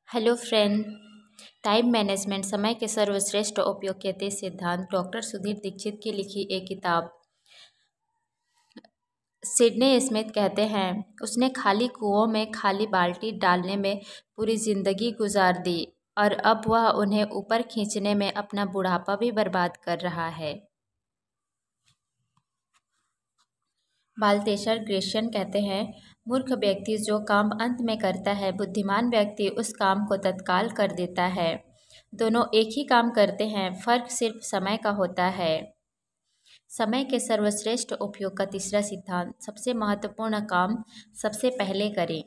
Hello friend. Time management समय के सर्वश्रेष्ठ उपयोग के 30 सिद्धांत डॉक्टर सुधीर दीक्षित की लिखी एक किताब। सिडनी स्मिथ कहते हैं, उसने खाली कुओं में खाली बाल्टी डालने में पूरी जिंदगी गुजार दी और अब वह उन्हें ऊपर खींचने में अपना बुढ़ापा भी बर्बाद कर रहा है। बाल्तेशर ग्रेशियन कहते हैं, मूर्ख व्यक्ति जो काम अंत में करता है, बुद्धिमान व्यक्ति उस काम को तत्काल कर देता है। दोनों एक ही काम करते हैं, फर्क सिर्फ समय का होता है। समय के सर्वश्रेष्ठ उपयोग का तीसरा सिद्धांत, सबसे महत्वपूर्ण काम सबसे पहले करें।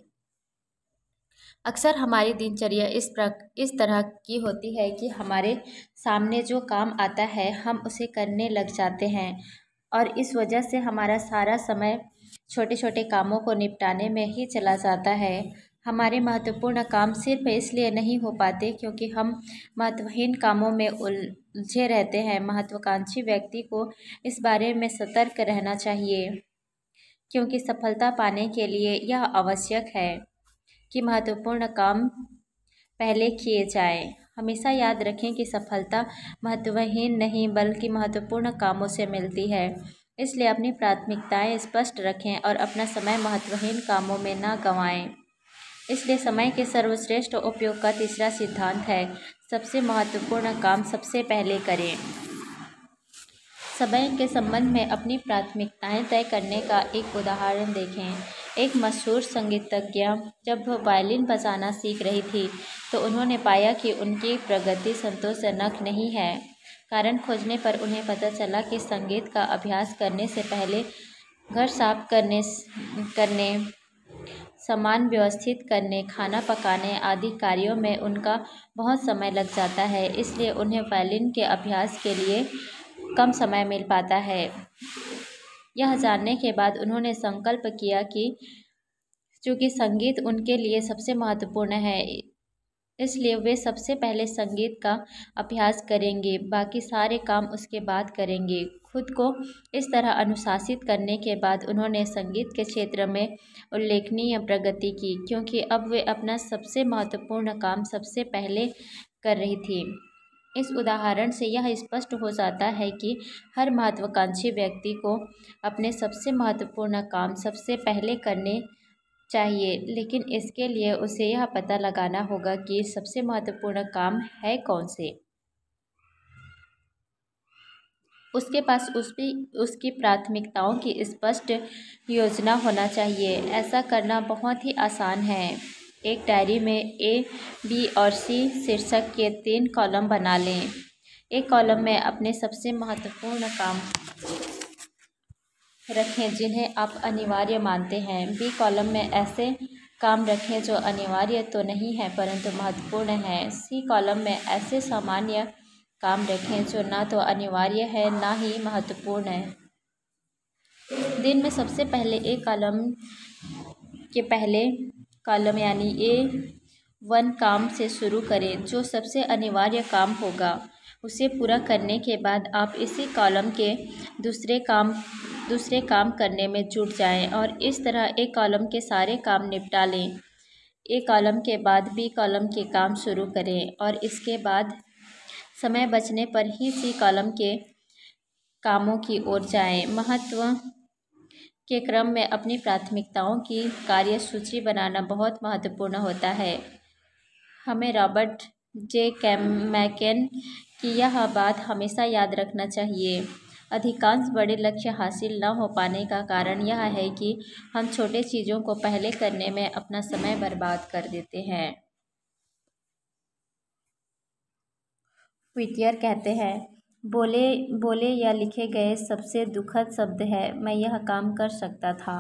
अक्सर हमारी दिनचर्या इस तरह की होती है कि हमारे सामने जो काम आता है हम उसे करने लग जाते हैं और इस वजह से हमारा सारा समय छोटे छोटे कामों को निपटाने में ही चला जाता है। हमारे महत्वपूर्ण काम सिर्फ इसलिए नहीं हो पाते क्योंकि हम महत्वहीन कामों में उलझे रहते हैं। महत्वाकांक्षी व्यक्ति को इस बारे में सतर्क रहना चाहिए क्योंकि सफलता पाने के लिए यह आवश्यक है कि महत्वपूर्ण काम पहले किए जाएं। हमेशा याद रखें कि सफलता महत्वहीन नहीं बल्कि महत्वपूर्ण कामों से मिलती है। इसलिए अपनी प्राथमिकताएं स्पष्ट रखें और अपना समय महत्वहीन कामों में न गंवाएं। इसलिए समय के सर्वश्रेष्ठ उपयोग का तीसरा सिद्धांत है, सबसे महत्वपूर्ण काम सबसे पहले करें। समय के संबंध में अपनी प्राथमिकताएं तय करने का एक उदाहरण देखें। एक मशहूर संगीतज्ञ जब वायलिन बजाना सीख रही थी तो उन्होंने पाया कि उनकी प्रगति संतोषजनक नहीं है। कारण खोजने पर उन्हें पता चला कि संगीत का अभ्यास करने से पहले घर साफ करने, सामान व्यवस्थित करने, खाना पकाने आदि कार्यों में उनका बहुत समय लग जाता है। इसलिए उन्हें वायलिन के अभ्यास के लिए कम समय मिल पाता है। यह जानने के बाद उन्होंने संकल्प किया कि चूँकि संगीत उनके लिए सबसे महत्वपूर्ण है, इसलिए वे सबसे पहले संगीत का अभ्यास करेंगे, बाकी सारे काम उसके बाद करेंगे। खुद को इस तरह अनुशासित करने के बाद उन्होंने संगीत के क्षेत्र में उल्लेखनीय प्रगति की क्योंकि अब वे अपना सबसे महत्वपूर्ण काम सबसे पहले कर रही थी। इस उदाहरण से यह स्पष्ट हो जाता है कि हर महत्वाकांक्षी व्यक्ति को अपने सबसे महत्वपूर्ण काम सबसे पहले करने चाहिए, लेकिन इसके लिए उसे यह पता लगाना होगा कि सबसे महत्वपूर्ण काम है कौन से। उसके पास उसकी प्राथमिकताओं की स्पष्ट योजना होना चाहिए। ऐसा करना बहुत ही आसान है। एक डायरी में A, B और C शीर्षक के 3 कॉलम बना लें। एक कॉलम में अपने सबसे महत्वपूर्ण काम रखें जिन्हें आप अनिवार्य मानते हैं। B कॉलम में ऐसे काम रखें जो अनिवार्य तो नहीं है परंतु महत्वपूर्ण हैं। C कॉलम में ऐसे सामान्य काम रखें जो ना तो अनिवार्य है ना ही महत्वपूर्ण है। दिन में सबसे पहले A कॉलम के पहले कॉलम यानी A1 काम से शुरू करें। जो सबसे अनिवार्य काम होगा उसे पूरा करने के बाद आप इसी कॉलम के दूसरे काम करने में जुट जाएं और इस तरह A कॉलम के सारे काम निपटा लें। A कॉलम के बाद B कॉलम के काम शुरू करें और इसके बाद समय बचने पर ही C कॉलम के कामों की ओर जाएं। महत्व के क्रम में अपनी प्राथमिकताओं की कार्यसूची बनाना बहुत महत्वपूर्ण होता है। हमें रॉबर्ट जे मैकेन की यह बात हमेशा याद रखना चाहिए। अधिकांश बड़े लक्ष्य हासिल न हो पाने का कारण यह है कि हम छोटे चीज़ों को पहले करने में अपना समय बर्बाद कर देते हैं। व्हिटियर कहते हैं, बोले या लिखे गए सबसे दुखद शब्द है, मैं यह काम कर सकता था।